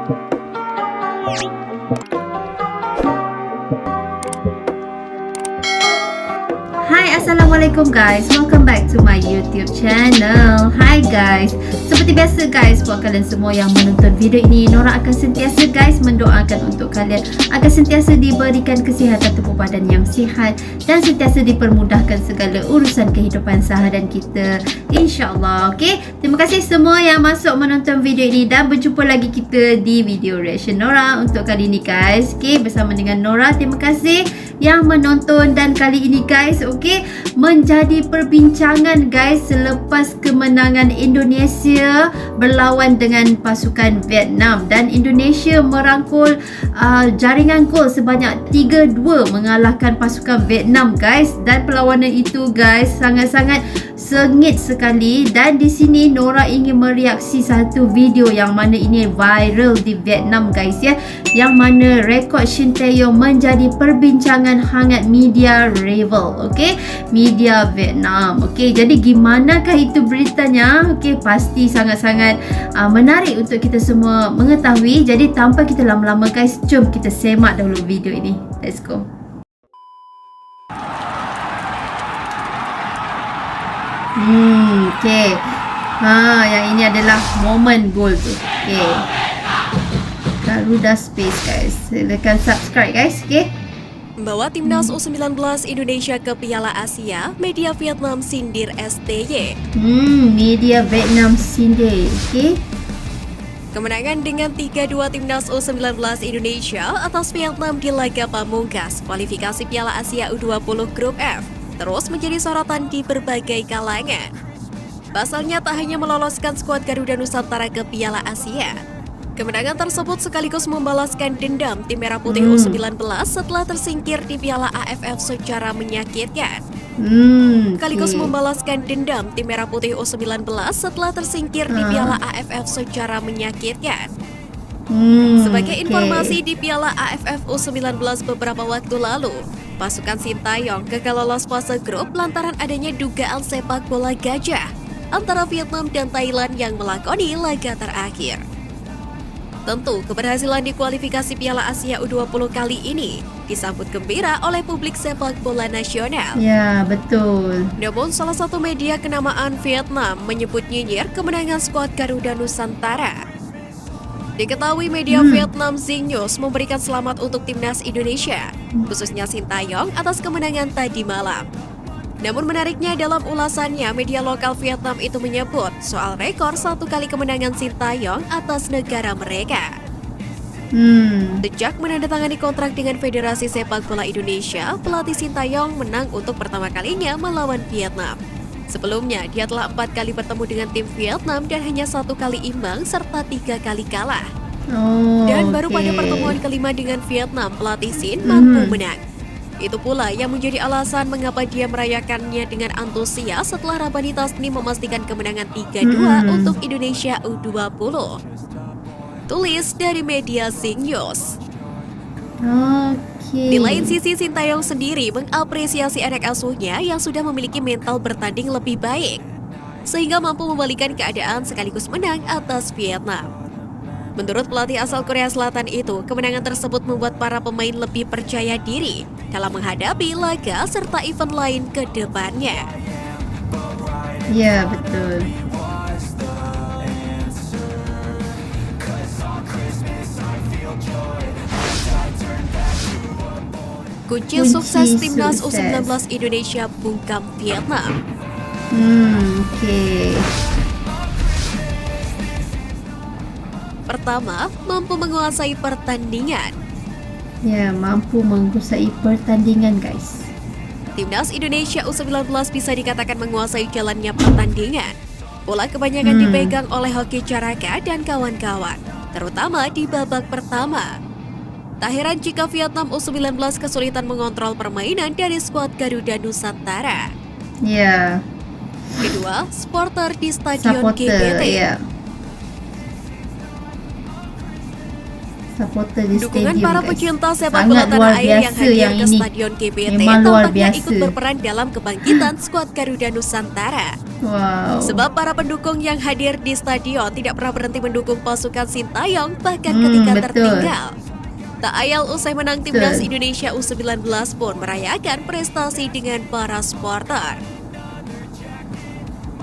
Hai, Assalamualaikum guys, welcome back to my YouTube channel. Hai guys, seperti biasa guys, buat kalian semua yang menonton video ini, Nora akan sentiasa guys mendoakan untuk kalian agar sentiasa diberikan kesihatan tubuh badan yang sihat dan sentiasa dipermudahkan segala urusan kehidupan seharian kita, InsyaAllah. Okay, terima kasih semua yang masuk menonton video ini dan berjumpa lagi kita di video reaction Nora untuk kali ini guys. Okay, bersama dengan Nora, terima kasih yang menonton dan kali ini guys, okey, menjadi perbincangan guys selepas kemenangan Indonesia berlawan dengan pasukan Vietnam dan Indonesia merangkul jaringan gol sebanyak 3-2 mengalahkan pasukan Vietnam guys, dan perlawanan itu guys sangat-sangat sengit sekali. Dan di sini Nora ingin mereaksi satu video yang mana ini viral di Vietnam guys ya, yang mana rekod Shin Tae-yong menjadi perbincangan hangat media rival, okey, media Vietnam. Okey, jadi gimanakah itu beritanya? Okey, pasti sangat-sangat menarik untuk kita semua mengetahui. Jadi tanpa kita lama-lama guys, jom kita semak dahulu video ini. Let's go. Okey. Yang ini adalah momen gol tu. Okey. Garuda Space guys. Silakan subscribe guys, okey. Membawa timnas U19 Indonesia ke Piala Asia, media Vietnam sindir STY. Media Vietnam sindir, okey. Kemenangan dengan 3-2 timnas U19 Indonesia atas Vietnam di laga pamungkas kualifikasi Piala Asia U20 Grup F terus menjadi sorotan di berbagai kalangan. Pasalnya tak hanya meloloskan skuad Garuda Nusantara ke Piala Asia, kemenangan tersebut sekaligus membalaskan dendam tim Merah Putih U19 setelah tersingkir di Piala AFF secara menyakitkan. Sekaligus membalaskan dendam tim Merah Putih U19 setelah tersingkir di Piala AFF secara menyakitkan. Sebagai informasi, di Piala AFF U19 beberapa waktu lalu, pasukan Shin Tae-yong gagal lolos fase grup lantaran adanya dugaan sepak bola gajah antara Vietnam dan Thailand yang melakoni laga terakhir. Tentu, keberhasilan di kualifikasi Piala Asia U20 kali ini disambut gembira oleh publik sepak bola nasional. Ya, betul. Namun, salah satu media kenamaan Vietnam menyebut nyinyir kemenangan skuad Garuda Nusantara. Diketahui media Vietnam Zing News memberikan selamat untuk timnas Indonesia, khususnya Shin Tae-yong atas kemenangan tadi malam. Namun menariknya, dalam ulasannya, media lokal Vietnam itu menyebut soal rekor 1 kali kemenangan Shin Tae-yong atas negara mereka. Sejak menandatangani kontrak dengan Federasi Sepak Bola Indonesia, pelatih Shin Tae-yong menang untuk pertama kalinya melawan Vietnam. Sebelumnya, dia telah 4 kali bertemu dengan tim Vietnam dan hanya 1 kali imbang serta 3 kali kalah. Dan baru pada pertemuan kelima dengan Vietnam, pelatih Shin mampu menang. Itu pula yang menjadi alasan mengapa dia merayakannya dengan antusias setelah Rabbani Tasnim memastikan kemenangan 3-2 untuk Indonesia U20. Tulis dari media Zing News. Di lain sisi, Shin Tae-yong sendiri mengapresiasi anak asuhnya yang sudah memiliki mental bertanding lebih baik, sehingga mampu membalikan keadaan sekaligus menang atas Vietnam. Menurut pelatih asal Korea Selatan itu, kemenangan tersebut membuat para pemain lebih percaya diri dalam menghadapi laga serta event lain ke depannya. Ya, betul. Kunci sukses timnas U19 Indonesia bungkam Vietnam. Okey. Pertama, mampu menguasai pertandingan. Ya, mampu menguasai pertandingan guys. Timnas Indonesia U19 bisa dikatakan menguasai jalannya pertandingan. Bola kebanyakan dipegang oleh Hoki Caraka dan kawan-kawan, terutama di babak pertama. Tak heran jika Vietnam U19 kesulitan mengontrol permainan dari skuad Garuda Nusantara. Ya. Kedua, supporter di Stadion GBT. Ya. supporter di Dukungan stadium, para guys. pecinta sepak Sangat bola tanah luar air yang biasa hadir yang ke ini. Stadion GBT Memang luar tampaknya biasa. ikut berperan dalam kebangkitan skuad Garuda Nusantara. Wow. Sebab para pendukung yang hadir di stadion tidak pernah berhenti mendukung pasukan Sintayong bahkan ketika betul. tertinggal. Tak ayal usai menang timnas Betul. Indonesia U19 pun merayakan prestasi dengan para supporter.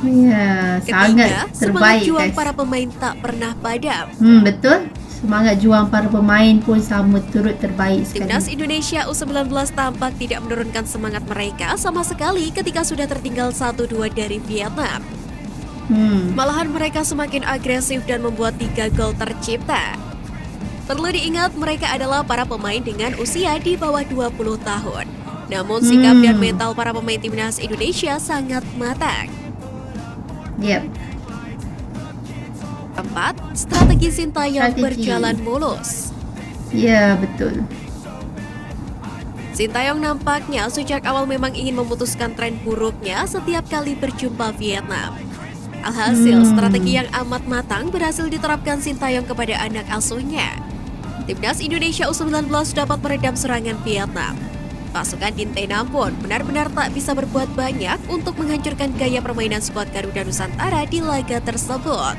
Ya, Ketiga, sangat semangat terbaik, juang guys. para pemain tak pernah padam. Betul. Semangat juang para pemain pun sama turut terbaik sekali. Timnas Indonesia U19 tampak tidak menurunkan semangat mereka sama sekali ketika sudah tertinggal 1-2 dari Vietnam. Malahan mereka semakin agresif dan membuat 3 gol tercipta. Perlu diingat mereka adalah para pemain dengan usia di bawah 20 tahun. Namun sikap dan mental para pemain timnas Indonesia sangat matang. Yep. Keempat, strategi Sintayong Strategi. berjalan mulus. Ya, betul. Sintayong nampaknya sejak awal memang ingin memutuskan tren buruknya setiap kali berjumpa Vietnam. Alhasil, strategi yang amat matang berhasil diterapkan Sintayong kepada anak asuhnya. Timnas Indonesia U19 dapat meredam serangan Vietnam. Pasukan Dintenam pun benar-benar tak bisa berbuat banyak untuk menghancurkan gaya permainan skuad Garuda Nusantara di laga tersebut.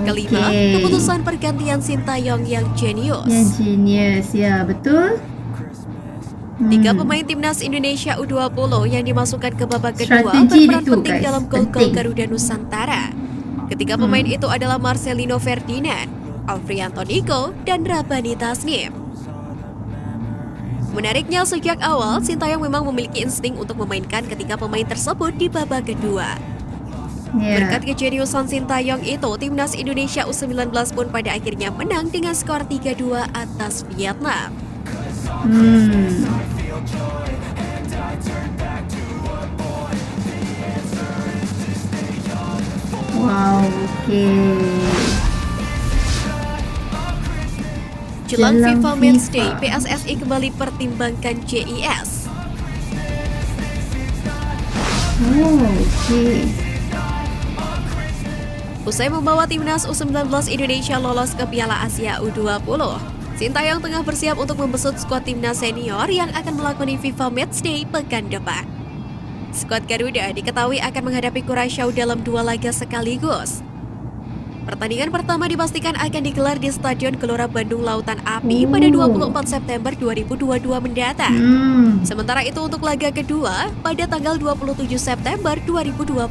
Kelima, keputusan pergantian Sintayong yang jenius. Yang genius, ya betul. 3 pemain timnas Indonesia U20 yang dimasukkan ke babak kedua Strategi berperan itu, penting guys. dalam gol-gol Penting. Garuda Nusantara. Ketiga pemain itu adalah Marcelino Ferdinand, Alfrianto Niko, dan Rabani Tasnim. Menariknya, sejak awal Sintayong memang memiliki insting untuk memainkan ketiga pemain tersebut di babak kedua. Ya. Berkat kejeniusan Sintayong itu, timnas Indonesia U19 pun pada akhirnya menang dengan skor 3-2 atas Vietnam. Wow, oke. Jelang Jelang FIFA Matchday, FIFA. PSSI kembali pertimbangkan JIS. Oh, oke. Usai membawa timnas U19 Indonesia lolos ke Piala Asia U20, Sintayong tengah bersiap untuk membesut skuad timnas senior yang akan melakoni FIFA Matchday pekan depan. Skuad Garuda diketahui akan menghadapi Curaçao dalam 2 laga sekaligus. Pertandingan pertama dipastikan akan digelar di Stadion Gelora Bandung Lautan Api pada 24 September 2022 mendatang. Sementara itu untuk laga kedua pada tanggal 27 September 2022.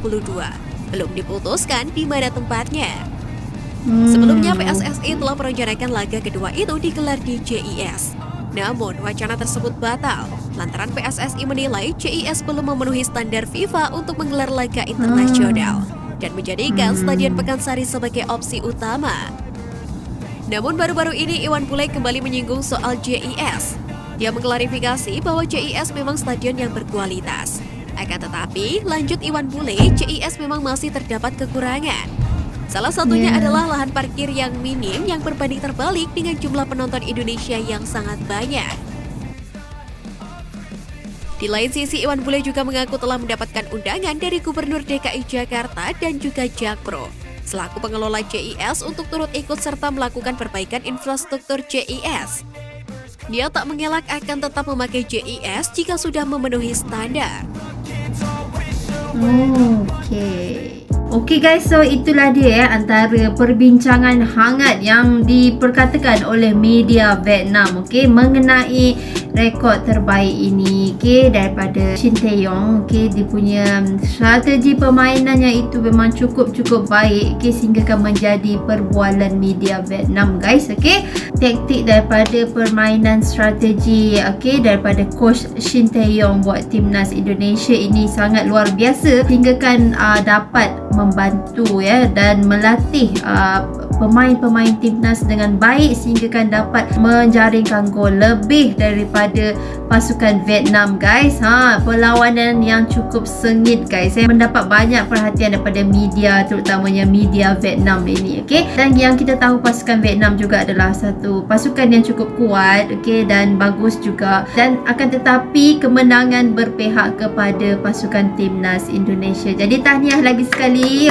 Belum diputuskan di mana tempatnya. Sebelumnya PSSI telah merencanakan laga kedua itu digelar di JIS. Namun wacana tersebut batal lantaran PSSI menilai JIS belum memenuhi standar FIFA untuk menggelar laga internasional dan menjadikan Stadion Pekansari sebagai opsi utama. Namun baru-baru ini Iwan Bule kembali menyinggung soal JIS. Dia mengklarifikasi bahwa JIS memang stadion yang berkualitas. Akan tetapi, lanjut Iwan Bule, JIS memang masih terdapat kekurangan. Salah satunya adalah lahan parkir yang minim yang berbanding terbalik dengan jumlah penonton Indonesia yang sangat banyak. Di lain sisi, Iwan Bule juga mengaku telah mendapatkan undangan dari Gubernur DKI Jakarta dan juga Jakpro selaku pengelola JIS untuk turut ikut serta melakukan perbaikan infrastruktur JIS. Dia tak mengelak akan tetap memakai JIS jika sudah memenuhi standar. Oke guys, so itulah dia antara perbincangan hangat yang diperkatakan oleh media Vietnam mengenai rekod terbaik ini daripada Shin Tae-yong. Dia punya strategi permainannya itu memang cukup baik sehingga kan menjadi perbualan media Vietnam guys. Taktik daripada permainan strategi daripada coach Shin Tae-yong buat timnas Indonesia ini sangat luar biasa sehingga kan dapat membantu dan melatih pemain-pemain timnas dengan baik sehingga kan dapat menjaringkan gol lebih daripada pasukan Vietnam guys. Perlawanan yang cukup sengit guys. Saya mendapat banyak perhatian daripada media, terutamanya media Vietnam ini. Dan yang kita tahu pasukan Vietnam juga adalah satu pasukan yang cukup kuat dan bagus juga, dan akan tetapi kemenangan berpihak kepada pasukan timnas Indonesia. Jadi tahniah lagi sekali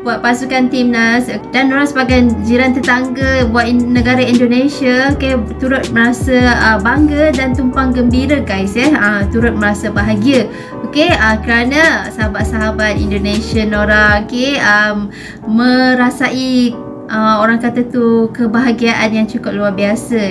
buat pasukan timnas, dan orang sebagai jiran tetangga buat negara Indonesia, okay, turut merasa bangga dan tumpang gembira guys turut merasa bahagia, okay, kerana sahabat-sahabat Indonesia Nora, okay, merasai orang kata tu kebahagiaan yang cukup luar biasa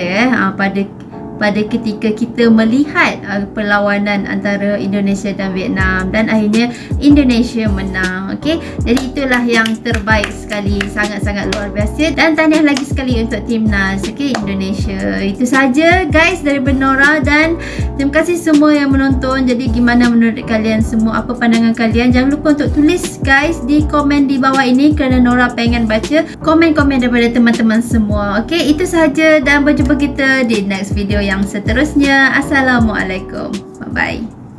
pada ketika kita melihat perlawanan antara Indonesia dan Vietnam, dan akhirnya Indonesia menang. Okey, jadi itulah yang terbaik sekali, sangat-sangat luar biasa, dan tahniah lagi sekali untuk timnas Indonesia. Itu saja guys dari Nora, dan terima kasih semua yang menonton. Jadi gimana menurut kalian semua, apa pandangan kalian? Jangan lupa untuk tulis guys di komen di bawah ini, kerana Nora pengen baca komen-komen daripada teman-teman semua. Okey, itu saja, dan berjumpa kita di next video yang seterusnya. Assalamualaikum. Bye bye.